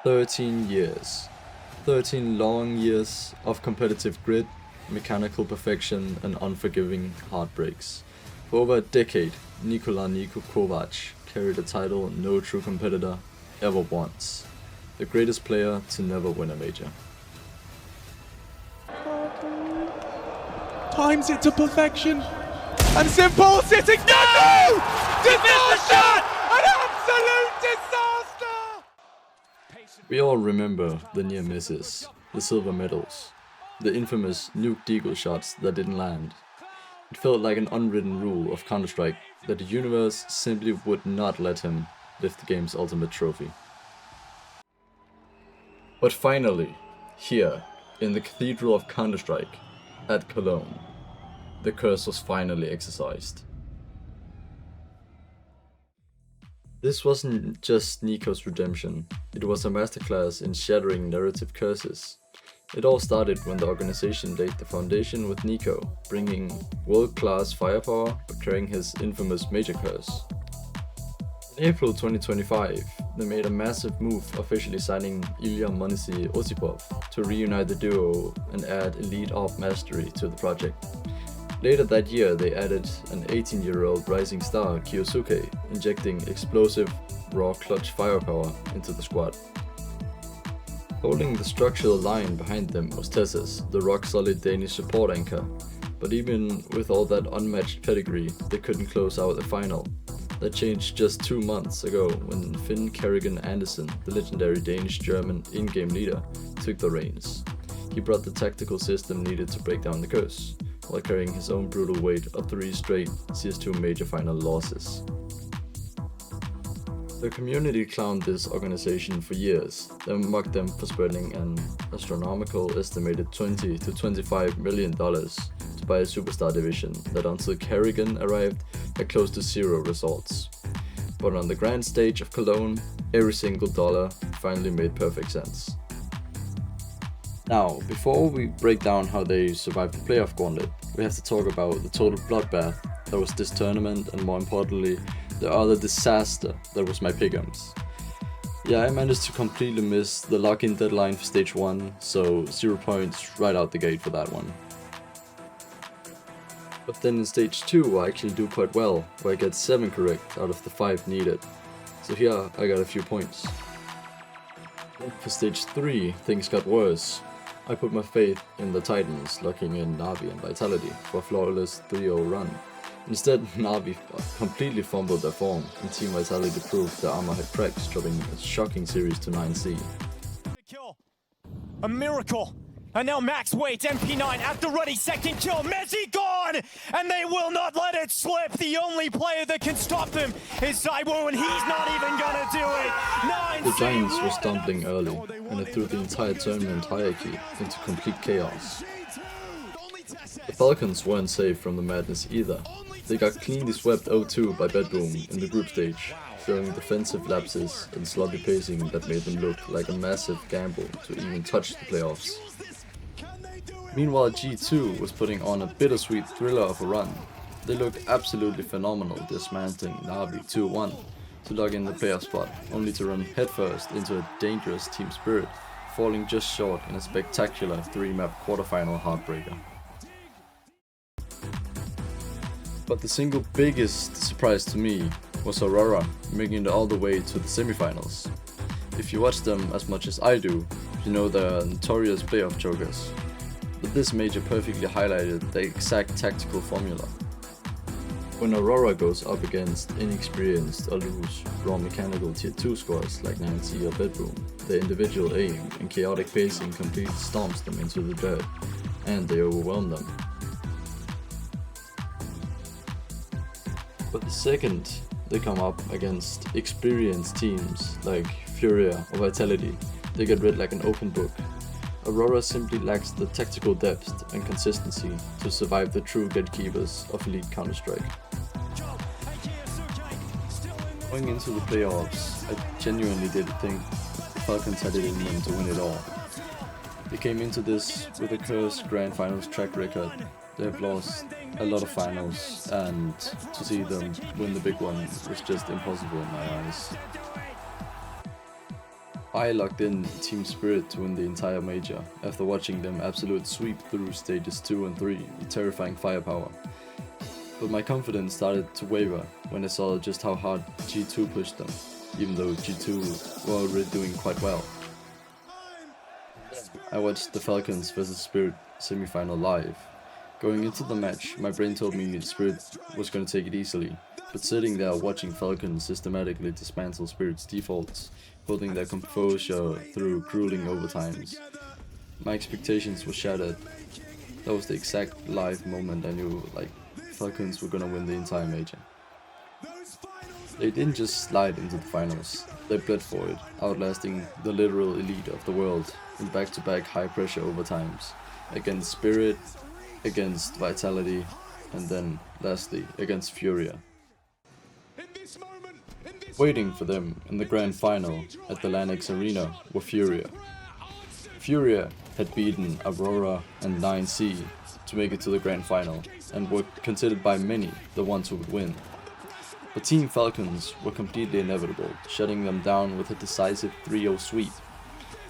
13 years. 13 long years of competitive grit, mechanical perfection and unforgiving heartbreaks. For over a decade, NiKo Kovac carried a title no true competitor ever wants. The greatest player to never win a major. Times it to perfection. And simple sitting. No! Disaster! An absolute disaster! We all remember the near misses, the silver medals, the infamous nuke deagle shots that didn't land. It felt like an unwritten rule of Counter-Strike that the universe simply would not let him lift the game's ultimate trophy. But finally, here, in the Cathedral of Counter-Strike, at Cologne, the curse was finally exercised. This wasn't just NiKo's redemption, it was a masterclass in shattering narrative curses. It all started when the organization laid the foundation with NiKo, bringing world-class firepower but carrying his infamous major curse. In April 2025, they made a massive move, officially signing Ilya Monisi Osipov to reunite the duo and add elite AWP mastery to the project. Later that year, they added an 18-year-old rising star, Kyosuke, injecting explosive, raw clutch firepower into the squad. Holding the structural line behind them was Tessus, the rock-solid Danish support anchor, but even with all that unmatched pedigree, they couldn't close out the final. That changed just 2 months ago when Finn Kerrigan Andersen, the legendary Danish-German in-game leader, took the reins. He brought the tactical system needed to break down the curse, while carrying his own brutal weight of 3 straight CS2 major final losses. The community clowned this organization for years, then mocked them for spending an astronomical estimated $20 to $25 million to buy a superstar division that until Kerrigan arrived had close to 0 results. But on the grand stage of Cologne, every single dollar finally made perfect sense. Now, before we break down how they survived the playoff gauntlet, we have to talk about the total bloodbath that was this tournament and more importantly, the other disaster that was my pick'ems. Yeah, I managed to completely miss the lock-in deadline for stage 1, so 0 points right out the gate for that one. But then in stage 2 I actually do quite well, where I get 7 correct out of the 5 needed. So here I got a few points. For stage 3 things got worse. I put my faith in the Titans, locking in Na'Vi and Vitality for a flawless 3-0 run. Instead, Na'Vi completely fumbled their form, and Team Vitality proved their armor had cracks, dropping a shocking series to 9C. A miracle! And now Max waits, MP9 at the ready, second kill, Messi gone! And they will not let it slip! The only player that can stop them is Cybo, and he's not even gonna do it! The Giants were stumbling early, and it threw the entire tournament hierarchy into complete chaos. The Falcons weren't safe from the madness either. They got cleanly swept 0-2 by Bedroom in the group stage, showing defensive lapses and sloppy pacing that made them look like a massive gamble to even touch the playoffs. Meanwhile, G2 was putting on a bittersweet thriller of a run. They looked absolutely phenomenal, dismantling Na'Vi 2-1 to log in the playoff spot, only to run headfirst into a dangerous Team Spirit, falling just short in a spectacular 3-map quarterfinal heartbreaker. But the single biggest surprise to me was Aurora making it all the way to the semifinals. If you watch them as much as I do, you know they're notorious playoff chokers. But this major perfectly highlighted the exact tactical formula. When Aurora goes up against inexperienced or loose raw mechanical tier 2 scores like 9C or Bedroom, their individual aim and chaotic pacing completely stomps them into the dirt, and they overwhelm them. But the second they come up against experienced teams like Furia or Vitality, they get read like an open book. Aurora simply lacks the tactical depth and consistency to survive the true gatekeepers of elite Counter-Strike. Going into the playoffs, I genuinely did think the Falcons had it in them to win it all. They came into this with a cursed Grand Finals track record. They have lost a lot of finals, and to see them win the big one was just impossible in my eyes. I locked in Team Spirit to win the entire major after watching them absolute sweep through stages 2 and 3 with terrifying firepower. But my confidence started to waver when I saw just how hard G2 pushed them, even though G2 were already doing quite well. I watched the Falcons vs Spirit semi-final live. Going into the match, my brain told me Spirit was going to take it easily, but sitting there watching Falcons systematically dismantle Spirit's defaults, holding their composure through grueling overtimes, my expectations were shattered. That was the exact live moment I knew Falcons were gonna win the entire major. They didn't just slide into the finals, they bled for it, outlasting the literal elite of the world in back-to-back high-pressure overtimes, against Spirit, against Vitality, and then lastly against Furia. Waiting for them in the grand final at the Lanix Arena were Furia. Furia had beaten Aurora and 9C to make it to the grand final, and were considered by many the ones who would win. But Team Falcons were completely inevitable, shutting them down with a decisive 3-0 sweep.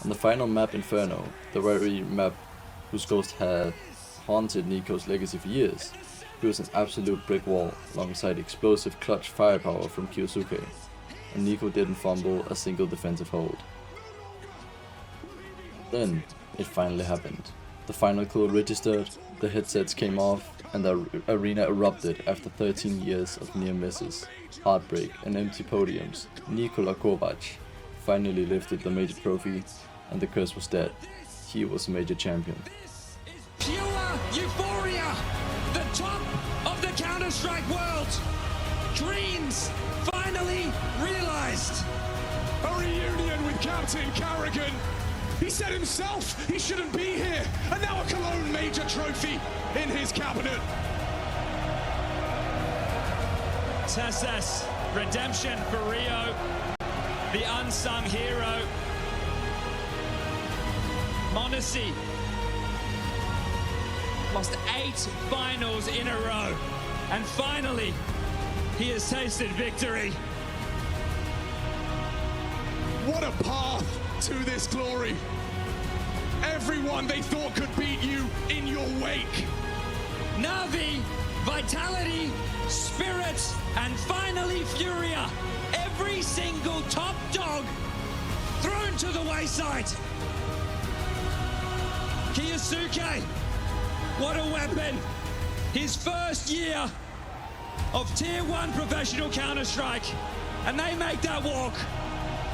On the final map Inferno, the very map whose ghost had haunted NiKo's legacy for years, he was an absolute brick wall alongside explosive clutch firepower from Kyosuke, and NiKo didn't fumble a single defensive hold. Then it finally happened. The final call registered, the headsets came off, and the arena erupted after 13 years of near misses, heartbreak and empty podiums. Nikola Kovac finally lifted the major trophy, and the curse was dead. He was a major champion. Pure euphoria! The top of the Counter-Strike world! Dreams finally realized! A reunion with Captain Carrigan. He said himself he shouldn't be here, and now a Cologne major trophy in his cabinet. Tessus, redemption for Rio, the unsung hero. Mondesi lost 8 finals in a row, and finally he has tasted victory. What a path to this glory. Everyone they thought could beat you in your wake. Navi, Vitality, Spirit, and finally Furia. Every single top dog thrown to the wayside. Kyosuke, what a weapon. His first year of Tier 1 professional Counter-Strike, and they make that walk.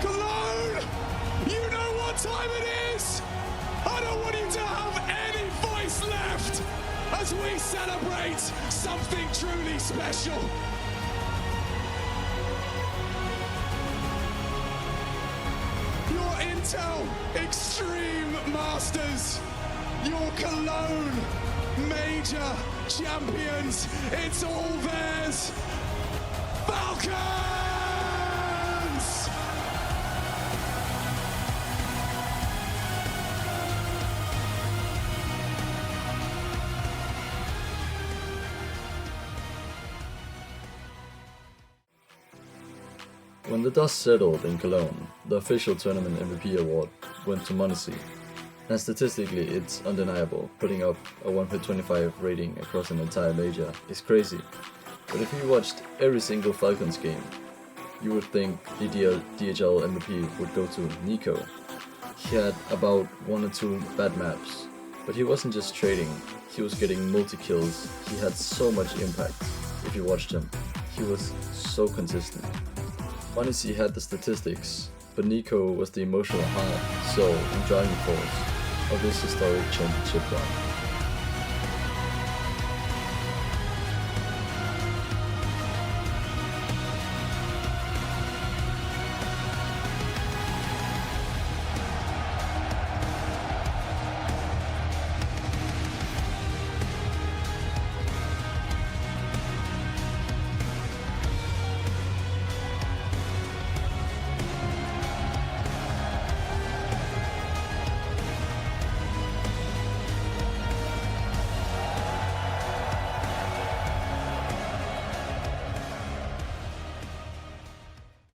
Cologne, you know what time it is. I don't want you to have any voice left as we celebrate something truly special. Your Intel Extreme Masters, your Cologne Major Champions, it's all theirs. Falcons! When the dust settled in Cologne, the official tournament MVP award went to Mondesi, and statistically it's undeniable. Putting up a 1.25 rating across an entire major is crazy, but if you watched every single Falcons game, you would think the DHL MVP would go to NiKo. He had about 1 or 2 bad maps, but he wasn't just trading, he was getting multi-kills. He had so much impact. If you watched him, he was so consistent. Mondesi had the statistics, but NiKo was the emotional heart, soul, and driving force of this historic championship run.